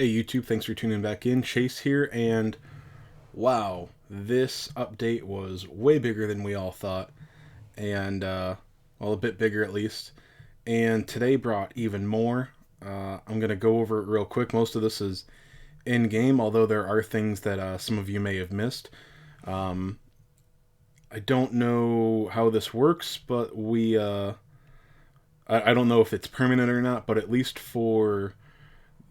Hey YouTube, thanks for tuning back in. Chase here, and wow, this update was way bigger than we all thought, and well, a bit bigger at least. And today brought even more. I'm gonna go over it real quick. Most of this is in game, although there are things that some of you may have missed. Um, I don't know how this works, but I don't know if it's permanent or not, but at least for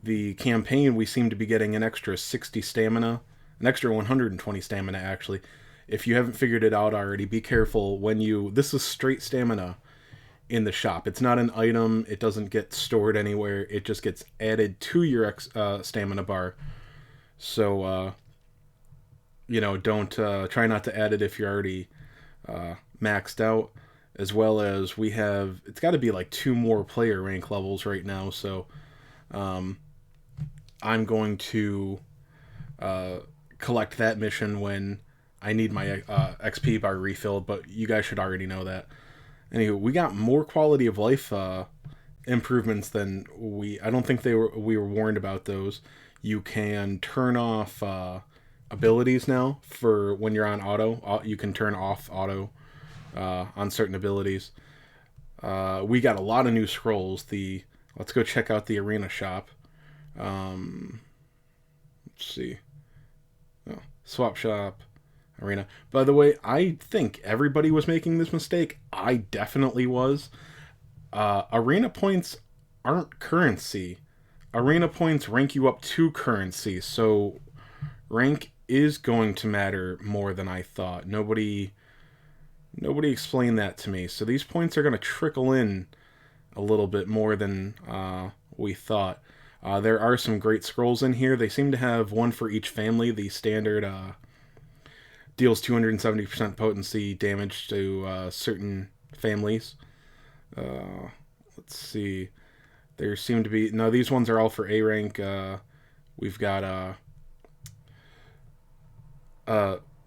the campaign, we seem to be getting an extra 60 stamina, an extra 120 stamina actually. If you haven't figured it out already, be careful when you. This is straight stamina in the shop. It's not an item. It doesn't get stored anywhere. It just gets added to your stamina bar. So don't try not to add it if you're already maxed out. As well as we have, it's got to be like two more player rank levels right now. So um, I'm going to collect that mission when I need my XP bar refilled, but you guys should already know that. Anyway, we got more quality of life improvements than I don't think we were warned about those. You can turn off abilities now for when you're on auto. You can turn off auto on certain abilities. We got a lot of new scrolls. Let's go check out the arena shop. Let's see. Oh, swap shop, arena. By the way, I think everybody was making this mistake. I definitely was. Arena points aren't currency. Arena points rank you up to currency, so rank is going to matter more than I thought. Nobody explained that to me. So these points are going to trickle in a little bit more than we thought. There are some great scrolls in here. They seem to have one for each family. The standard deals 270% potency damage to certain families. Let's see. There seem to be... No, these ones are all for A rank. We've got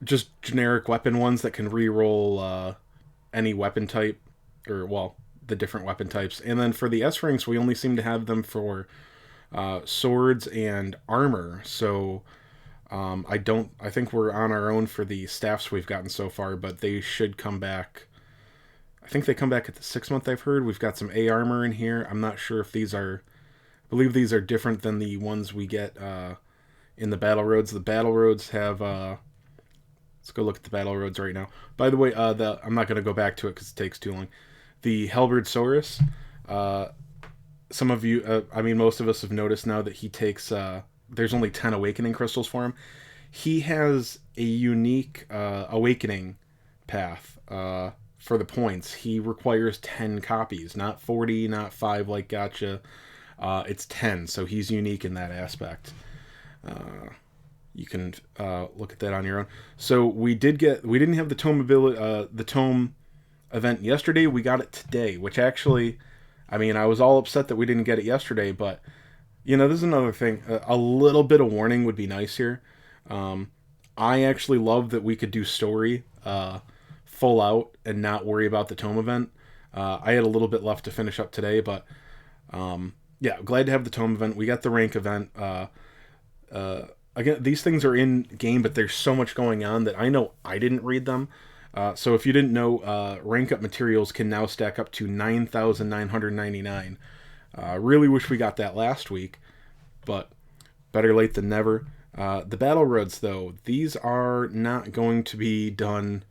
just generic weapon ones that can re-roll any weapon type. Or, well, the different weapon types. And then for the S ranks, we only seem to have them for swords and armor. So I think we're on our own for the staffs we've gotten so far, but they should come back. I think they come back at the 6 month. I've heard we've got some A armor in here. I'm not sure if these are. I believe these are different than the ones we get in the battle roads. The battle roads have. Let's go look at the battle roads right now. By the way, I'm not going to go back to it because it takes too long. The Halberd Saurus. Some of you, most of us have noticed now that he takes. There's only 10 awakening crystals for him. He has a unique awakening path for the points. He requires 10 copies, not 40, not 5 like Gotcha. It's 10, so he's unique in that aspect. You can look at that on your own. So we didn't have the tome ability, the tome event yesterday. We got it today, which actually, I was all upset that we didn't get it yesterday, but this is another thing. A little bit of warning would be nice here. I actually love that we could do story full out and not worry about the tome event. I had a little bit left to finish up today, but yeah, glad to have the tome event. We got the rank event. Again, these things are in game, but there's so much going on that I know I didn't read them. So if you didn't know, rank up materials can now stack up to 9,999. Really wish we got that last week, but better late than never. The battle roads, though, these are not going to be done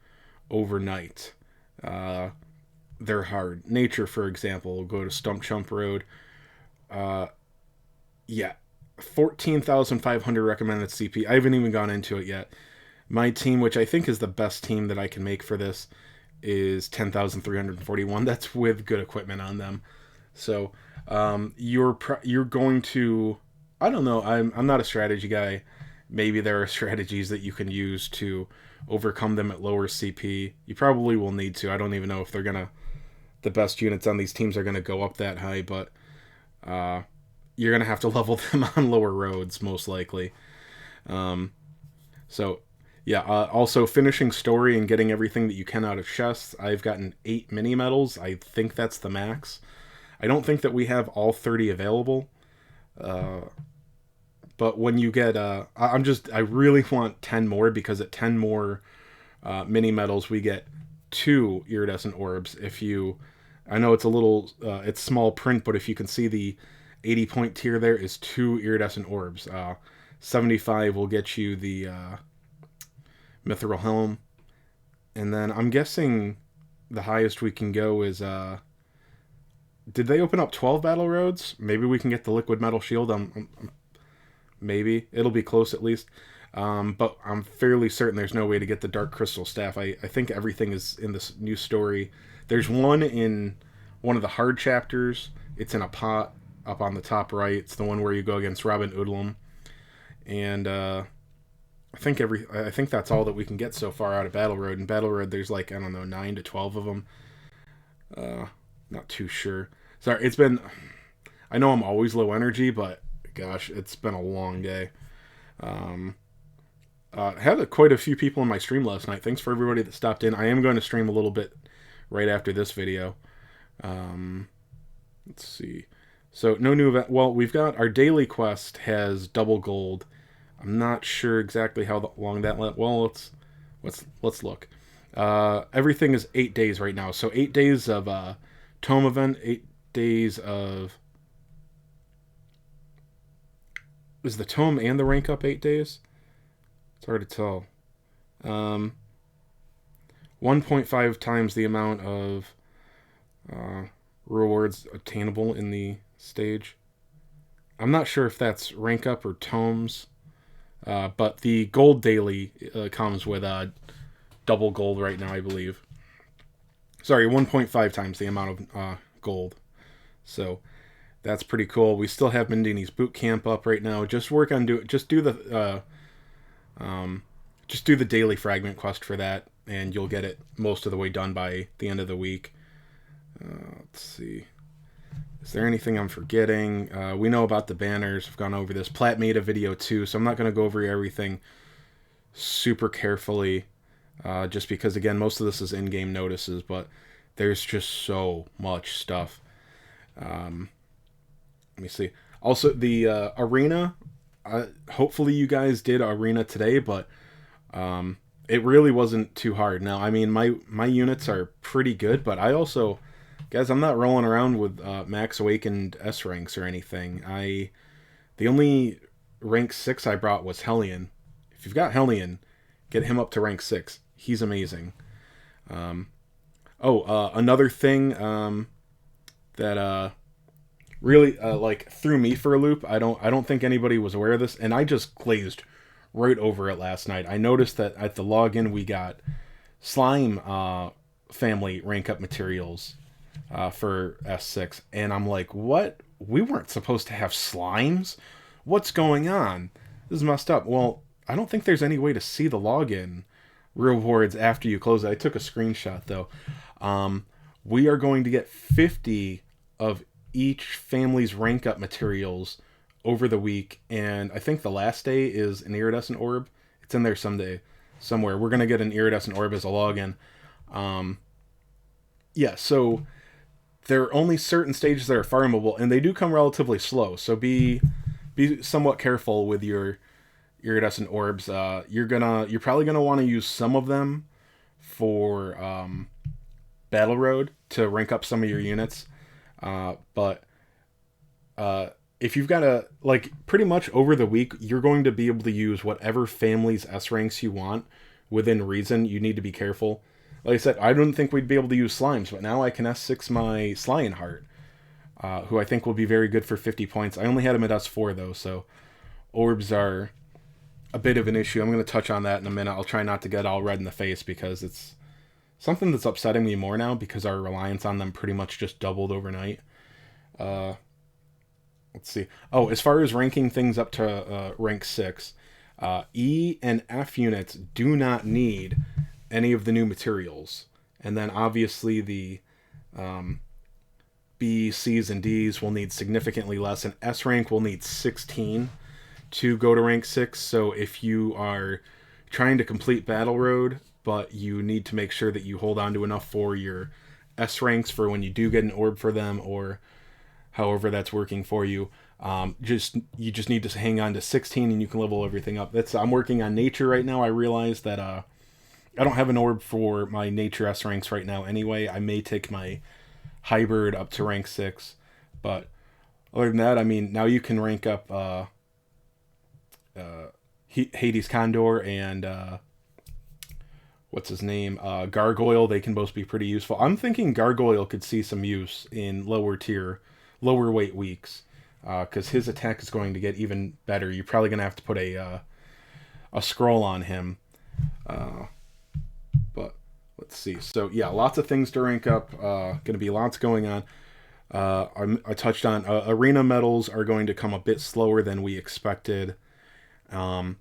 overnight. They're hard. Nature, for example, will go to Stump Chump Road. Yeah, 14,500 recommended CP. I haven't even gone into it yet. My team, which I think is the best team that I can make for this, is 10,341. That's with good equipment on them. So you're going to... I don't know. I'm not a strategy guy. Maybe there are strategies that you can use to overcome them at lower CP. You probably will need to. I don't even know if the best units on these teams are gonna go up that high, but you're gonna have to level them on lower roads most likely. So yeah. Also finishing story and getting everything that you can out of chests. I've gotten 8 mini medals. I think that's the max. I don't think that we have all 30 available. But when you get, I really want 10 more, because at 10 more mini medals, we get 2 iridescent orbs. I know it's a little, it's small print, but if you can see the 80 point tier there is 2 iridescent orbs. 75 will get you the mithril helm. And then I'm guessing the highest we can go is, did they open up 12 battle roads? Maybe we can get the liquid metal shield. Maybe. It'll be close at least. But I'm fairly certain there's no way to get the dark crystal staff. I think everything is in this new story. There's one in one of the hard chapters. It's in a pot up on the top right. It's the one where you go against Robin Udlum. And I think that's all that we can get so far out of Battle Road. In Battle Road, there's like, I don't know, 9 to 12 of them. Not too sure. Sorry, I know I'm always low energy, but gosh, it's been a long day. Had quite a few people in my stream last night. Thanks for everybody that stopped in. I am going to stream a little bit right after this video. Let's see. So no new event. Well, we've got our daily quest has double gold. I'm not sure exactly how long that. Well, let's look. Everything is 8 days right now. So 8 days of tome event. 8 days of. Is the tome and the rank up 8 days? It's hard to tell. 1.5 times the amount of rewards obtainable in the stage. I'm not sure if that's rank up or tomes, but the gold daily comes with double gold right now, I believe. Sorry, 1.5 times the amount of gold. So that's pretty cool. We still have Mendini's boot camp up right now. Just do the daily fragment quest for that, and you'll get it most of the way done by the end of the week. Let's see. Is there anything I'm forgetting? We know about the banners. I've gone over this. Platt made a video too, so I'm not going to go over everything super carefully, just because, again, most of this is in-game notices, but there's just so much stuff. Let me see. Also, the arena, hopefully you guys did arena today, but it really wasn't too hard. Now, I mean, my units are pretty good, but I also... Guys, I'm not rolling around with max awakened S ranks or anything. The only rank 6 I brought was Hellion. If you've got Hellion, get him up to rank 6. He's amazing. Another thing that really threw me for a loop. I don't think anybody was aware of this, and I just glazed right over it last night. I noticed that at the login we got slime family rank up materials for S6, and I'm like, what? We weren't supposed to have slimes? What's going on? This is messed up. Well, I don't think there's any way to see the login rewards after you close it. I took a screenshot though. We are going to get 50 of each family's rank up materials over the week, and I think the last day is an iridescent orb. It's in there somewhere. We're going to get an iridescent orb as a login. So there are only certain stages that are farmable, and they do come relatively slow, so be somewhat careful with your iridescent orbs. You're probably gonna want to use some of them for Battle Road to rank up some of your units, but if you've got pretty much over the week, you're going to be able to use whatever family's S ranks you want within reason. You need to be careful. Like I said, I don't think we'd be able to use slimes, but now I can S6 my Lionheart, who I think will be very good for 50 points. I only had him at S4 though, so orbs are a bit of an issue. I'm going to touch on that in a minute. I'll try not to get all red in the face, because it's something that's upsetting me more now, because our reliance on them pretty much just doubled overnight. Let's see. Oh, as far as ranking things up to rank 6, E and F units do not need any of the new materials. And then obviously the B, C's, and D's will need significantly less, and S rank will need 16 to go to rank 6. So if you are trying to complete Battle Road, but you need to make sure that you hold on to enough for your S ranks for when you do get an orb for them, or however that's working for you, You just need to hang on to 16 and you can level everything up. I'm working on nature right now. I realize that I don't have an orb for my nature S ranks right now anyway. I may take my hybrid up to rank 6, but other than that, I mean, now you can rank up Hades Condor and what's his name? Gargoyle. They can both be pretty useful. I'm thinking Gargoyle could see some use in lower weight weeks, because his attack is going to get even better. You're probably going to have to put a scroll on him. But let's see. So yeah, lots of things to rank up. Going to be lots going on. I touched on arena medals are going to come a bit slower than we expected. And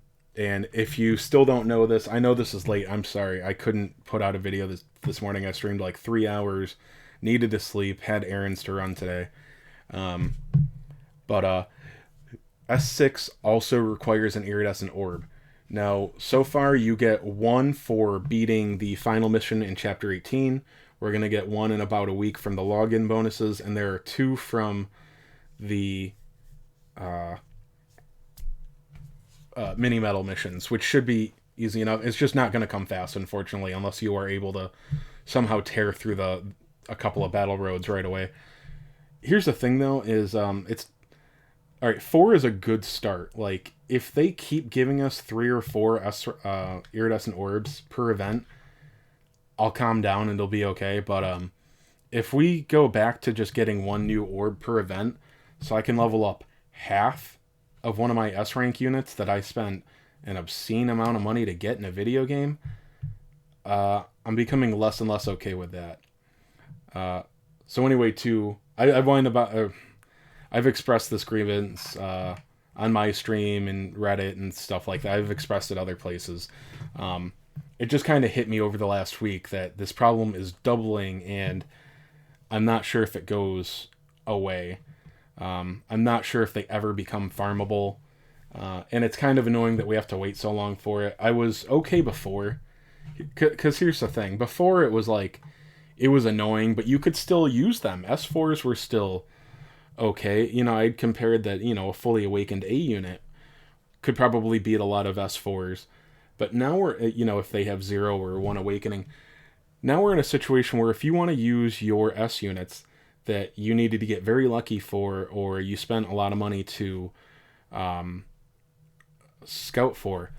if you still don't know this, I know this is late. I'm sorry. I couldn't put out a video this morning. I streamed like 3 hours, needed to sleep, had errands to run today. But S6 also requires an iridescent orb. Now, so far you get 1 for beating the final mission in Chapter 18. We're going to get 1 in about a week from the login bonuses, and there are 2 from the mini medal missions, which should be easy enough. It's just not going to come fast, unfortunately, unless you are able to somehow tear through a couple of battle roads right away. Here's the thing, though, is it's... Alright, 4 is a good start. Like, if they keep giving us 3 or 4 iridescent orbs per event, I'll calm down and it'll be okay. But if we go back to just getting 1 new orb per event, so I can level up half of one of my S rank units that I spent an obscene amount of money to get in a video game, I'm becoming less and less okay with that. So anyway, I've expressed this grievance on my stream and Reddit and stuff like that. I've expressed it other places. It just kind of hit me over the last week that this problem is doubling, and I'm not sure if it goes away. I'm not sure if they ever become farmable. And it's kind of annoying that we have to wait so long for it. I was okay before. Because here's the thing. Before it was like, it was annoying, but you could still use them. S4s were still okay. You know, I'd compared that, a fully awakened A unit could probably beat a lot of S4s. But now we're, if they have 0 or 1 awakening, now we're in a situation where if you want to use your S units that you needed to get very lucky for, or you spent a lot of money to scout for,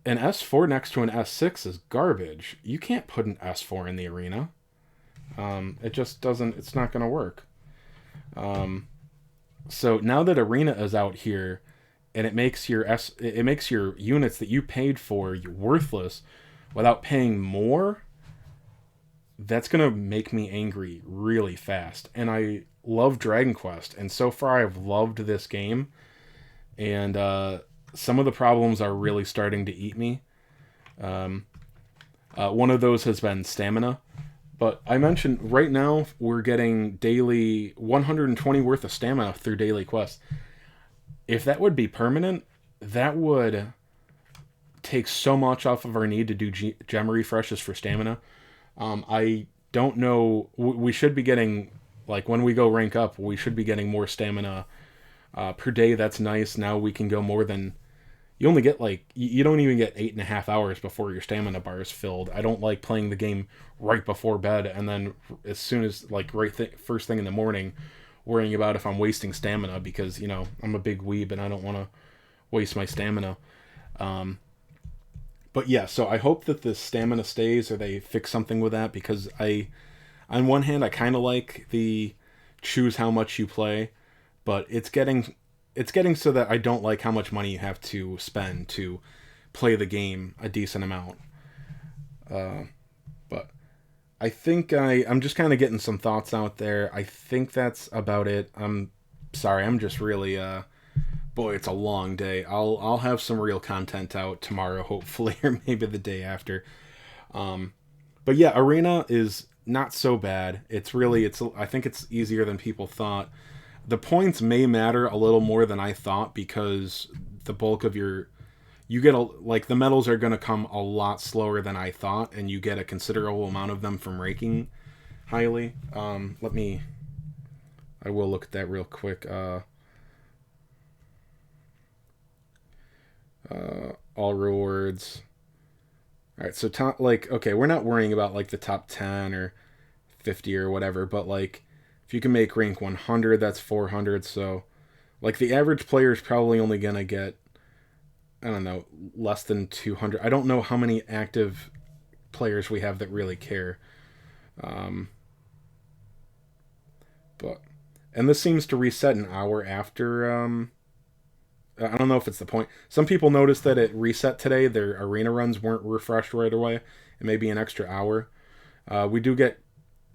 an S4 next to an S6 is garbage. You can't put an S4 in the arena. It just doesn't, it's not going to work. So now that arena is out here, and it makes your units that you paid for worthless without paying more, that's going to make me angry really fast. And I love Dragon Quest, and so far I've loved this game, and some of the problems are really starting to eat me. One of those has been stamina. But I mentioned right now we're getting daily 120 worth of stamina through daily quests. If that would be permanent, that would take so much off of our need to do gem refreshes for stamina. I don't know. We should be getting, like, when we go rank up, we should be getting more stamina per day. That's nice. Now we can go more than... You only get, you don't even get 8.5 hours before your stamina bar is filled. I don't like playing the game right before bed, and then as soon as, first thing in the morning, worrying about if I'm wasting stamina, because, I'm a big weeb and I don't want to waste my stamina. But yeah, so I hope that the stamina stays, or they fix something with that, because on one hand, I kind of like the choose how much you play, but it's getting so that I don't like how much money you have to spend to play the game a decent amount. But I think I'm just kind of getting some thoughts out there. I think that's about it. I'm sorry, I'm just really... boy, it's a long day. I'll have some real content out tomorrow, hopefully, or maybe the day after. But yeah, Arena is not so bad. I think it's easier than people thought. The points may matter a little more than I thought, because the bulk of the medals are going to come a lot slower than I thought, and you get a considerable amount of them from ranking highly. I will look at that real quick. all rewards. All right, so top, like, okay, we're not worrying about like the top 10 or 50 or whatever, but like if you can make rank 100, that's 400. So like the average player is probably only gonna get, I don't know, less than 200. I don't know how many active players we have that really care. Um, but and this seems to reset an hour after. I don't know if it's the point. Some people noticed that it reset today. Their arena runs weren't refreshed right away. It may be an extra hour. We do get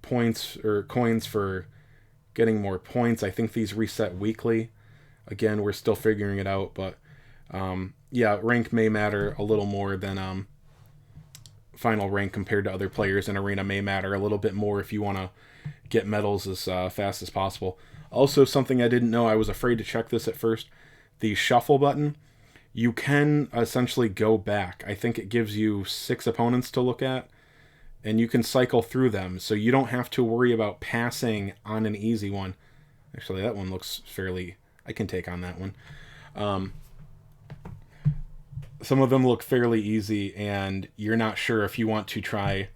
points or coins for getting more points. I think these reset weekly. Again, we're still figuring it out, but yeah, rank may matter a little more than final rank compared to other players, and arena may matter a little bit more if you want to get medals as fast as possible. Also, something I didn't know, I was afraid to check this at first, the shuffle button, you can essentially go back. I think it gives you 6 opponents to look at, and you can cycle through them, so you don't have to worry about passing on an easy one. Actually, that one looks fairly... I can take on that one. Some of them look fairly easy, and you're not sure if you want to try...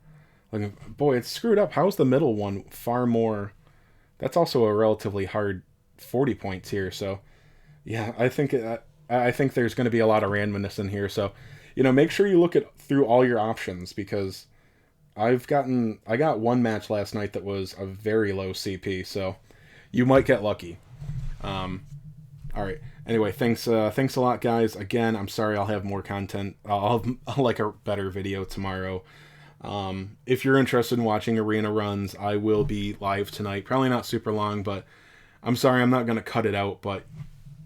Like, boy, it's screwed up. How's the middle one far more... That's also a relatively hard 40 points here, so... Yeah, I think there's going to be a lot of randomness in here, so... You know, make sure you look through all your options, because... I got one match last night that was a very low CP, so... You might get lucky. Alright, anyway, thanks a lot, guys. Again, I'm sorry, I'll have more content. I'll like a better video tomorrow. If you're interested in watching arena runs, I will be live tonight. Probably not super long, but I'm sorry, I'm not going to cut it out, but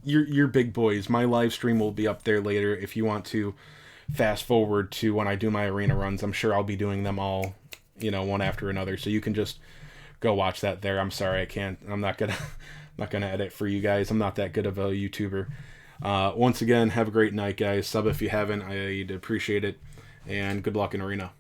you're big boys. My live stream will be up there later if you want to fast forward to when I do my arena runs. I'm sure I'll be doing them all, you know, one after another, so you can just go watch that there. I'm sorry, I can't. I'm not going to edit for you guys. I'm not that good of a YouTuber. Once again, have a great night, guys. Sub if you haven't. I'd appreciate it. And good luck in arena.